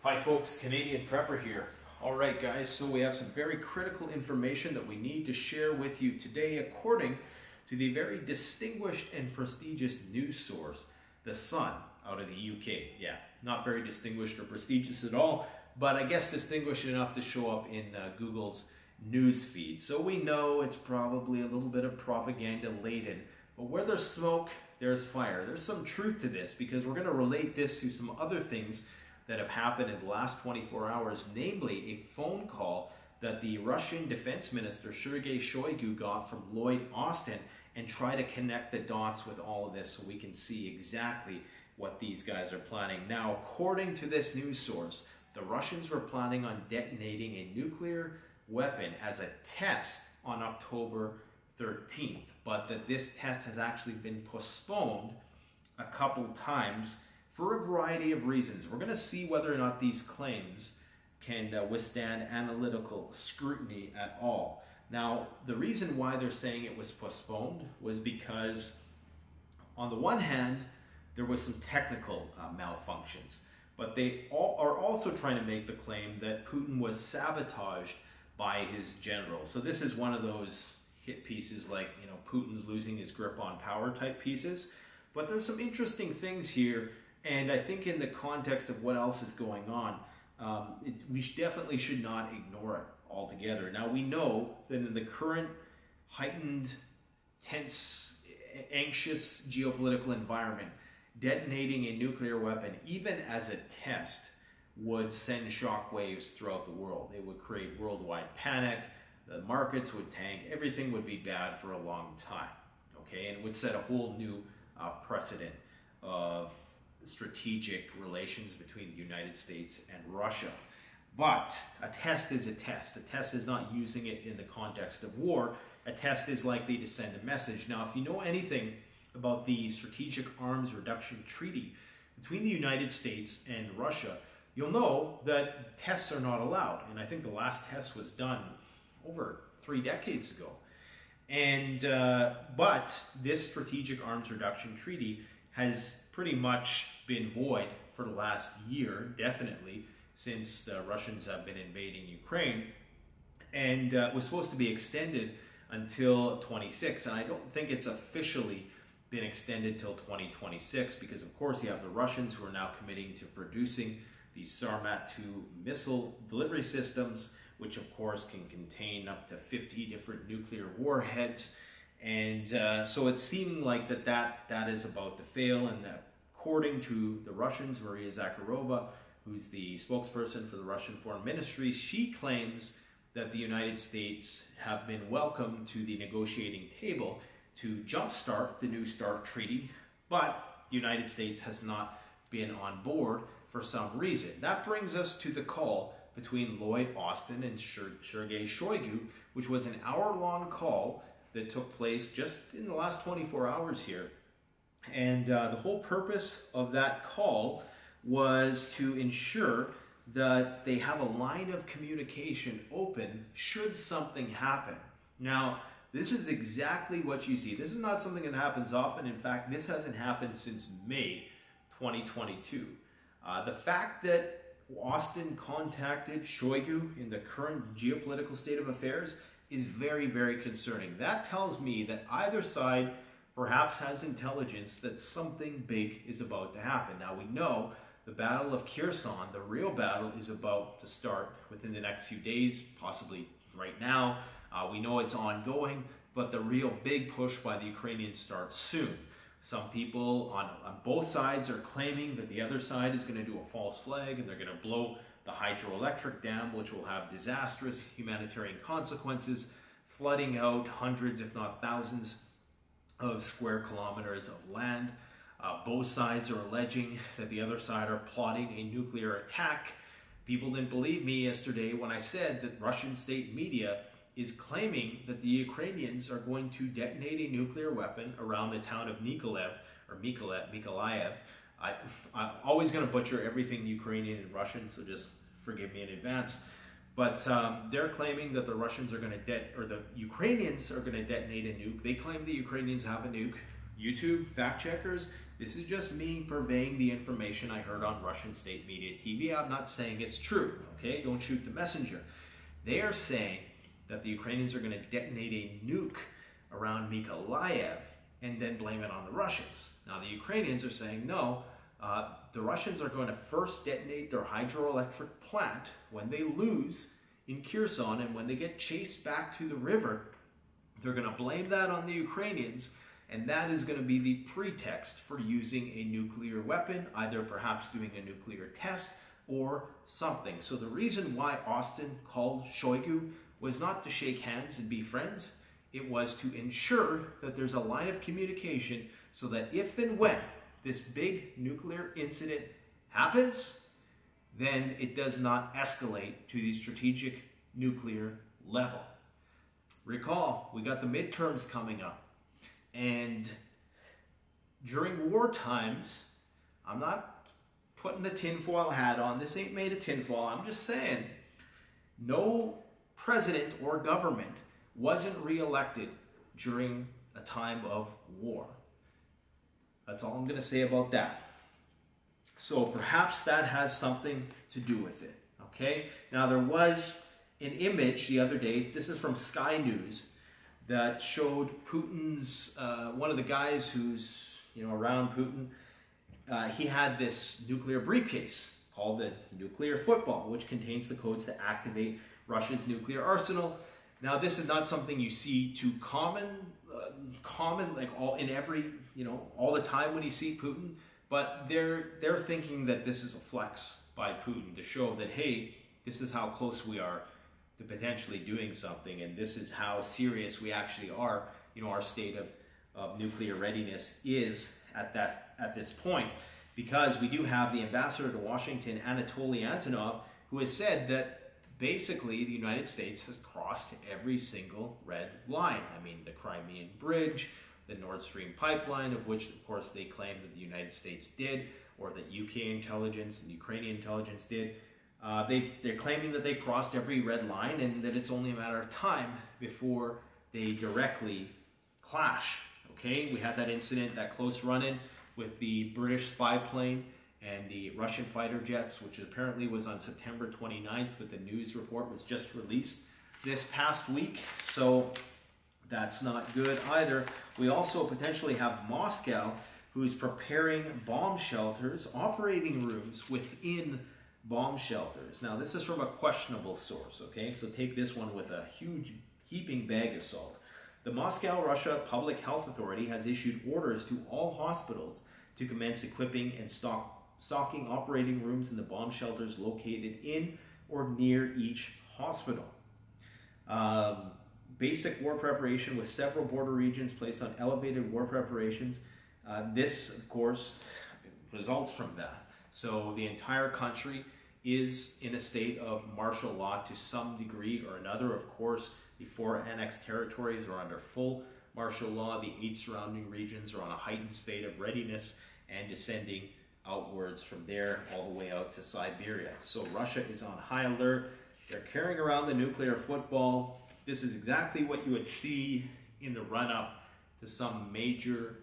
Hi folks, Canadian Prepper here. Alright guys, so we have some very critical information that we need to share with you today according to the very distinguished and prestigious news source, The Sun, out of the UK. Yeah, not very distinguished or prestigious at all, but I guess distinguished enough to show up in Google's news feed. So we know it's probably a little bit of propaganda laden, but where there's smoke, there's fire. There's some truth to this because we're going to relate this to some other things that have happened in the last 24 hours, namely a phone call that the Russian Defense Minister Sergey Shoigu got from Lloyd and try to connect the dots with all of this so we can see exactly what these guys are planning. Now, according to this news source, the Russians were planning on detonating a nuclear weapon as a test on October 13th, but that this test has actually been postponed a couple times for a variety of reasons. We're going to see whether or not these claims can withstand analytical scrutiny at all. Now, the reason why they're saying it was postponed was because, on the one hand, there was some technical malfunctions, but they are also trying to make the claim that Putin was sabotaged by his general. So this is one of those hit pieces like, you know, Putin's losing his grip on power type pieces. But there's some interesting things here. And I think in the context of what else is going on, we definitely should not ignore it altogether. Now, we know that in the current heightened, tense, anxious geopolitical environment, detonating a nuclear weapon, even as a test, would send shockwaves throughout the world. It would create worldwide panic, the markets would tank, everything would be bad for a long time, okay? And it would set a whole new precedent of strategic relations between the United States and Russia. But a test is a test. A test is not using it in the context of war. A test is likely to send a message. Now, if you know anything about the Strategic Arms Reduction Treaty between the United States and Russia, you'll know that tests are not allowed. And I think the last test was done over 3 decades ago. And but this Strategic Arms Reduction Treaty has pretty much been void for the last year, definitely, since the Russians have been invading Ukraine, and was supposed to be extended until 26, and I don't think it's officially been extended till 2026 because, of course, you have the Russians who are now committing to producing the Sarmat-2 missile delivery systems, which, of course, can contain up to 50 different nuclear warheads. And so it's seeming like that is about to fail, and that according to the Russians, Maria Zakharova, who's the spokesperson for the Russian Foreign Ministry, she claims that the United States have been welcomed to the negotiating table to jumpstart the New START treaty, but the United States has not been on board for some reason. That brings us to the call between Lloyd Austin and Sergey Shoigu, which was an hour-long call that took place just in the last 24 hours here. And the whole purpose of that call was to ensure that they have a line of communication open should something happen. Now, this is exactly what you see. This is not something that happens often. In fact, this hasn't happened since May 2022. The fact that Austin contacted Shoigu in the current geopolitical state of affairs is very, very concerning. That tells me that either side perhaps has intelligence that something big is about to happen. Now, we know the Battle of Kherson, the real battle, is about to start within the next few days, possibly right now. We know it's ongoing, but the real big push by the Ukrainians starts soon. Some people on both sides are claiming that the other side is going to do a false flag and they're going to blow the hydroelectric dam, which will have disastrous humanitarian consequences, flooding out hundreds, if not thousands, of square kilometers of land. Both sides are alleging that the other side are plotting a nuclear attack. People didn't believe me yesterday when I said that Russian state media is claiming that the Ukrainians are going to detonate a nuclear weapon around the town of Nikolaev, or Mykolaiv. I'm always going to butcher everything Ukrainian and Russian, so just forgive me in advance. But they're claiming that the Russians are going to the Ukrainians are going to detonate a nuke. They claim the Ukrainians have a nuke. YouTube fact checkers This is just me purveying the information I heard on Russian state media TV. I'm not saying it's true, okay? Don't shoot the messenger. They are saying that the Ukrainians are going to detonate a nuke around Mykolaiv and then blame it on the Russians. Now, the Ukrainians are saying, no, the Russians are going to first detonate their hydroelectric plant when they lose in Kherson, and when they get chased back to the river, they're going to blame that on the Ukrainians, and that is going to be the pretext for using a nuclear weapon, either perhaps doing a nuclear test or something. So the reason why Austin called Shoigu was not to shake hands and be friends. It was to ensure that there's a line of communication so that if and when this big nuclear incident happens, then it does not escalate to the strategic nuclear level. Recall, we got the midterms coming up. And during war times, I'm not putting the tinfoil hat on. This ain't made of tinfoil. I'm just saying, no president or government wasn't reelected during a time of war. That's all I'm going to say about that. So perhaps that has something to do with it. Okay? Now there was an image the other day, this is from Sky News, that showed Putin's, one of the guys who's, around Putin, he had this nuclear briefcase called the nuclear football, which contains the codes to activate Russia's nuclear arsenal. Now, this is not something you see too common like all the time when you see Putin, but they're thinking that this is a flex by Putin to show that, hey, this is how close we are to potentially doing something, and this is how serious we actually are. Our state of nuclear readiness is at this point, because we do have the ambassador to Washington, Anatoly Antonov, who has said that basically the United States has crossed every single red line. I mean, the Crimean Bridge, the Nord Stream pipeline, of which, of course, they claim that the United States did, or that UK intelligence and Ukrainian intelligence did. They're claiming that they crossed every red line and that it's only a matter of time before they directly clash. Okay, we had that incident, that close run-in with the British spy plane and the Russian fighter jets, which apparently was on September 29th, but the news report was just released this past week, so that's not good either. We also potentially have Moscow, who's preparing bomb shelters, operating rooms within bomb shelters. Now, this is from a questionable source, okay? So take this one with a huge heaping bag of salt. The Moscow, Russia Public Health Authority has issued orders to all hospitals to commence equipping and stocking operating rooms in the bomb shelters located in or near each hospital. Basic war preparation with several border regions placed on elevated war preparations. This, of course, results from that. So the entire country is in a state of martial law to some degree or another. Of course, the 4 annexed territories are under full martial law. The 8 surrounding regions are on a heightened state of readiness and descending outwards from there all the way out to Siberia. So Russia is on high alert. They're carrying around the nuclear football. This is exactly what you would see in the run-up to some major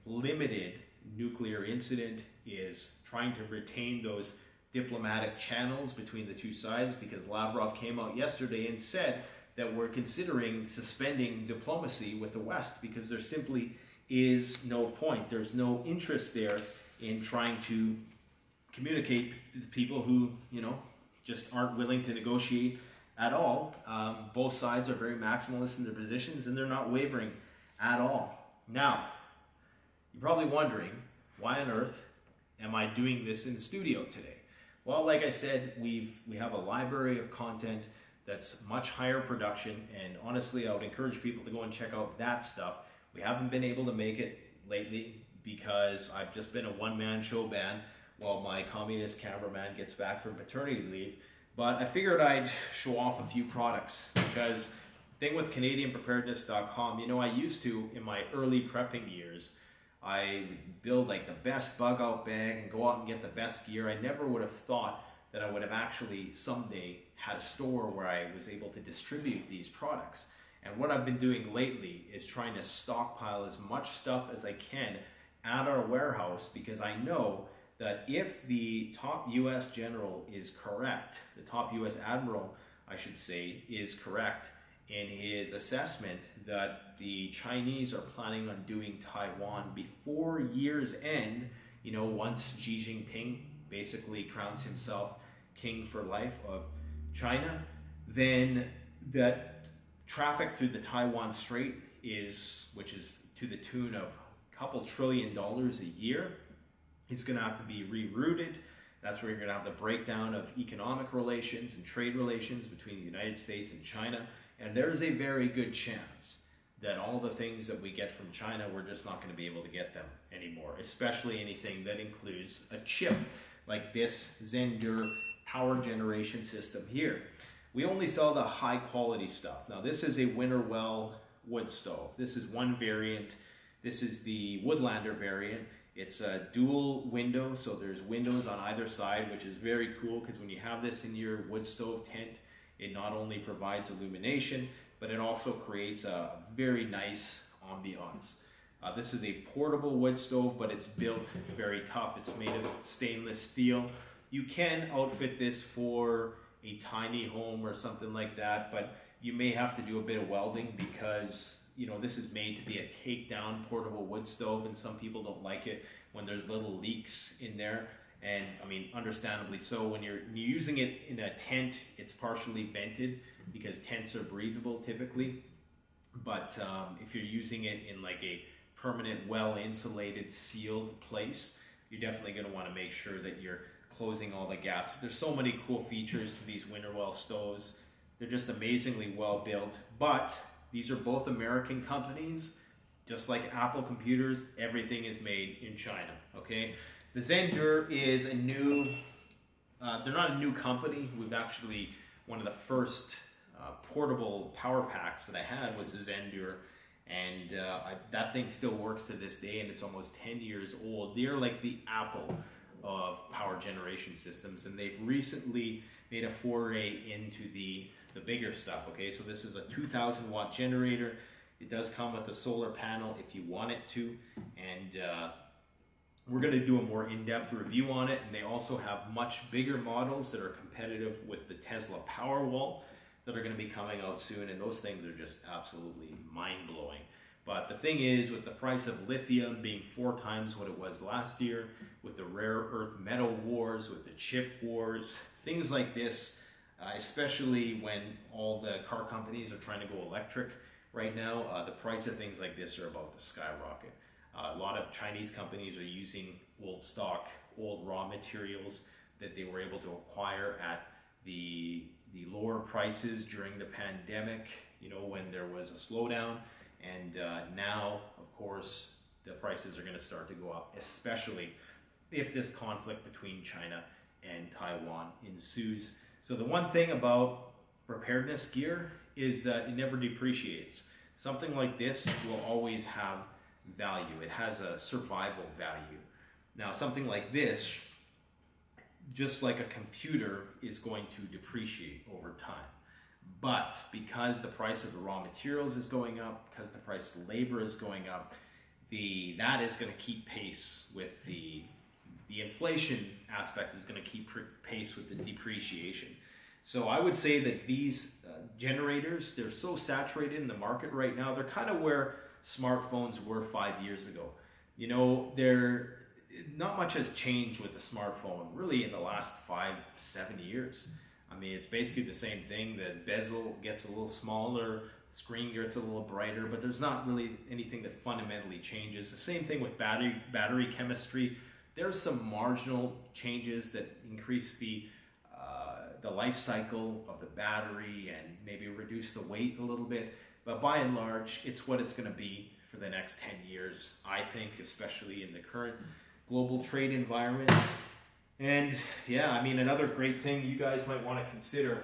limited nuclear incident, is trying to retain those diplomatic channels between the two sides, because Lavrov came out yesterday and said that we're considering suspending diplomacy with the West because there simply is no point. There's no interest there in trying to communicate to the people who, just aren't willing to negotiate at all. Both sides are very maximalist in their positions and they're not wavering at all. Now, you're probably wondering, why on earth am I doing this in the studio today? Well, like I said, we have a library of content that's much higher production, and honestly, I would encourage people to go and check out that stuff. We haven't been able to make it lately because I've just been a one-man show band while my communist cameraman gets back from paternity leave. But I figured I'd show off a few products, because the thing with CanadianPreparedness.com, I used to, in my early prepping years, I would build like the best bug out bag and go out and get the best gear. I never would have thought that I would have actually someday had a store where I was able to distribute these products. And what I've been doing lately is trying to stockpile as much stuff as I can at our warehouse, because I know that if the top US general is correct, the top US admiral, I should say, is correct in his assessment that the Chinese are planning on doing Taiwan before year's end, you know, once Xi Jinping basically crowns himself king for life of China, then that traffic through the Taiwan Strait which is to the tune of a couple $1 trillion a year, is going to have to be rerouted. That's where you're going to have the breakdown of economic relations and trade relations between the United States and China. And there's a very good chance that all the things that we get from China, we're just not going to be able to get them anymore, especially anything that includes a chip like this Xander power generation system here. We only sell the high quality stuff. Now this is a Winterwell wood stove. This is one variant. This is the Woodlander variant. It's a dual window, so there's windows on either side, which is very cool because when you have this in your wood stove tent, it not only provides illumination, but it also creates a very nice ambiance. This is a portable wood stove, but it's built very tough. It's made of stainless steel. You can outfit this for a tiny home or something like that, but you may have to do a bit of welding because, you know, this is made to be a takedown portable wood stove, and some people don't like it when there's little leaks in there. And I mean, understandably so. When you're using it in a tent, it's partially vented because tents are breathable typically. But if you're using it in like a permanent, well-insulated, sealed place, you're definitely going to want to make sure that you're closing all the gaps. There's so many cool features to these Winterwell stoves. They're just amazingly well built, but these are both American companies. Just like Apple computers, everything is made in China, okay? The Xander is a new, they're not a new company. We've actually, one of the first portable power packs that I had was the Xander, and that thing still works to this day, and it's almost 10 years old. They're like the Apple of power generation systems, and they've recently made a foray into the bigger stuff, okay? So this is a 2,000 watt generator. It does come with a solar panel if you want it to, and we're going to do a more in-depth review on it. And they also have much bigger models that are competitive with the Tesla Powerwall that are going to be coming out soon, and those things are just absolutely mind-blowing. But the thing is, with the price of lithium being 4 times what it was last year, with the rare earth metal wars, with the chip wars, things like this, especially when all the car companies are trying to go electric right now, the price of things like this are about to skyrocket. A lot of Chinese companies are using old stock, old raw materials that they were able to acquire at the lower prices during the pandemic, you know, when there was a slowdown. And now, of course, the prices are going to start to go up, especially if this conflict between China and Taiwan ensues. So the one thing about preparedness gear is that it never depreciates. Something like this will always have value. It has a survival value. Now, something like this, just like a computer, is going to depreciate over time. But because the price of the raw materials is going up, because the price of labor is going up, that is going to keep pace with the inflation aspect is going to keep pace with the depreciation. So I would say that these generators, they're so saturated in the market right now. They're kind of where smartphones were 5 years ago. You know, not much has changed with the smartphone really in the last 5-7 years. I mean, it's basically the same thing. The bezel gets a little smaller, the screen gets a little brighter, but there's not really anything that fundamentally changes. The same thing with battery chemistry. There's some marginal changes that increase the life cycle of the battery and maybe reduce the weight a little bit. But by and large, it's what it's going to be for the next 10 years, I think, especially in the current global trade environment. And yeah, I mean, another great thing you guys might want to consider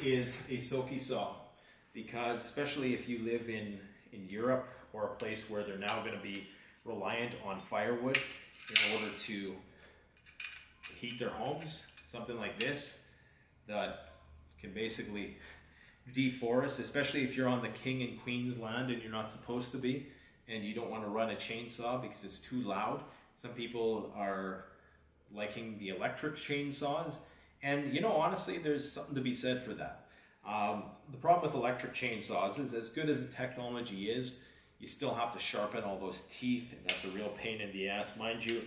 is a Silky Saw, because especially if you live in Europe or a place where they're now going to be reliant on firewood in order to heat their homes, something like this that can basically deforest, especially if you're on the king and queen's land and you're not supposed to be. and you don't want to run a chainsaw because it's too loud. Some people are liking the electric chainsaws, and you know, honestly, there's something to be said for that. The problem with electric chainsaws is, as good as the technology is, you still have to sharpen all those teeth, and that's a real pain in the ass. Mind you,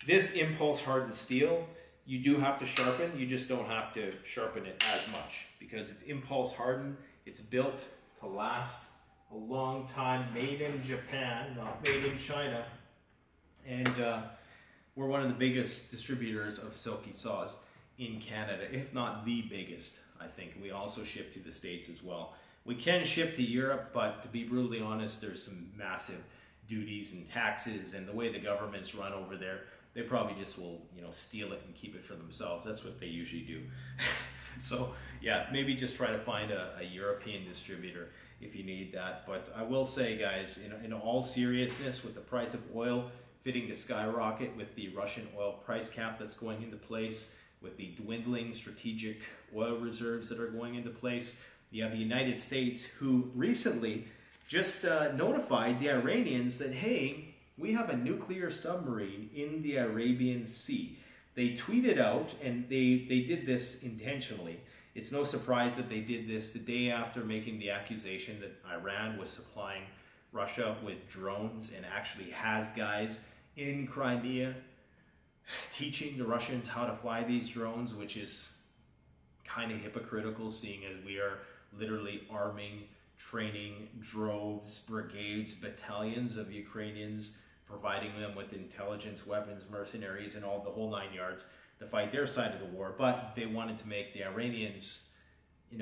this impulse hardened steel, you do have to sharpen, you just don't have to sharpen it as much because it's impulse hardened. It's built to last a long time, made in Japan, not made in China. And we're one of the biggest distributors of Silky Saws in Canada, if not the biggest, I think. We also ship to the States as well. We can ship to Europe, but to be brutally honest, there's some massive duties and taxes, and the way the government's run over there, they probably just will, you know, steal it and keep it for themselves. That's what they usually do. So yeah, maybe just try to find a European distributor if you need that. But I will say, guys, in all seriousness, with the price of oil fitting to skyrocket, with the Russian oil price cap that's going into place, with the dwindling strategic oil reserves that are going into place, you have the United States, who recently just notified the Iranians that, hey, we have a nuclear submarine in the Arabian Sea. They tweeted out, and they did this intentionally. It's no surprise that they did this the day after making the accusation that Iran was supplying Russia with drones and actually has guys in Crimea teaching the Russians how to fly these drones, which is kind of hypocritical, seeing as we are literally arming, training droves, brigades, battalions of Ukrainians, providing them with intelligence, weapons, mercenaries, and all the whole 9 yards to fight their side of the war. But they wanted to make the Iranians, you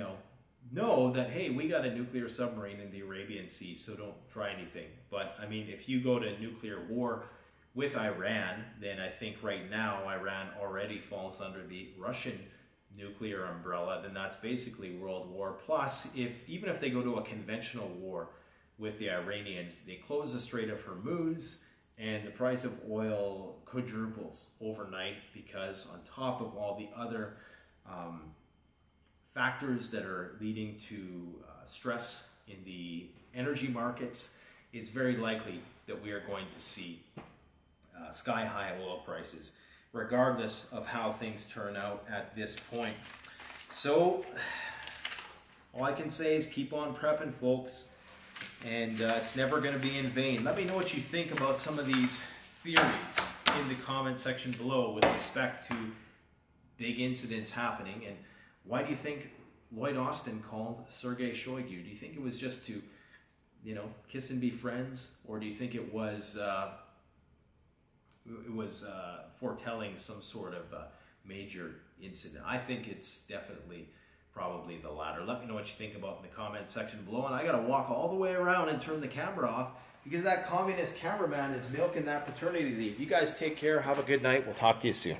know that, hey, we got a nuclear submarine in the Arabian Sea, so don't try anything. But I mean, if you go to nuclear war with Iran, then I think right now Iran already falls under the Russian nuclear umbrella. Then that's basically World War. Plus, even if they go to a conventional war with the Iranians, they close the Strait of Hormuz, and the price of oil quadruples overnight, because on top of all the other factors that are leading to stress in the energy markets, it's very likely that we are going to see sky-high oil prices, regardless of how things turn out at this point. So all I can say is keep on prepping, folks, and it's never going to be in vain. Let me know what you think about some of these theories in the comment section below with respect to big incidents happening, and why do you think Lloyd Austin called Sergey Shoigu? Do you think it was just to, you know, kiss and be friends, or do you think it was foretelling some sort of major incident? I think it's definitely probably the latter. Let me know what you think about in the comment section below. And I got to walk all the way around and turn the camera off because that communist cameraman is milking that paternity leave. You guys take care. Have a good night. We'll talk to you soon.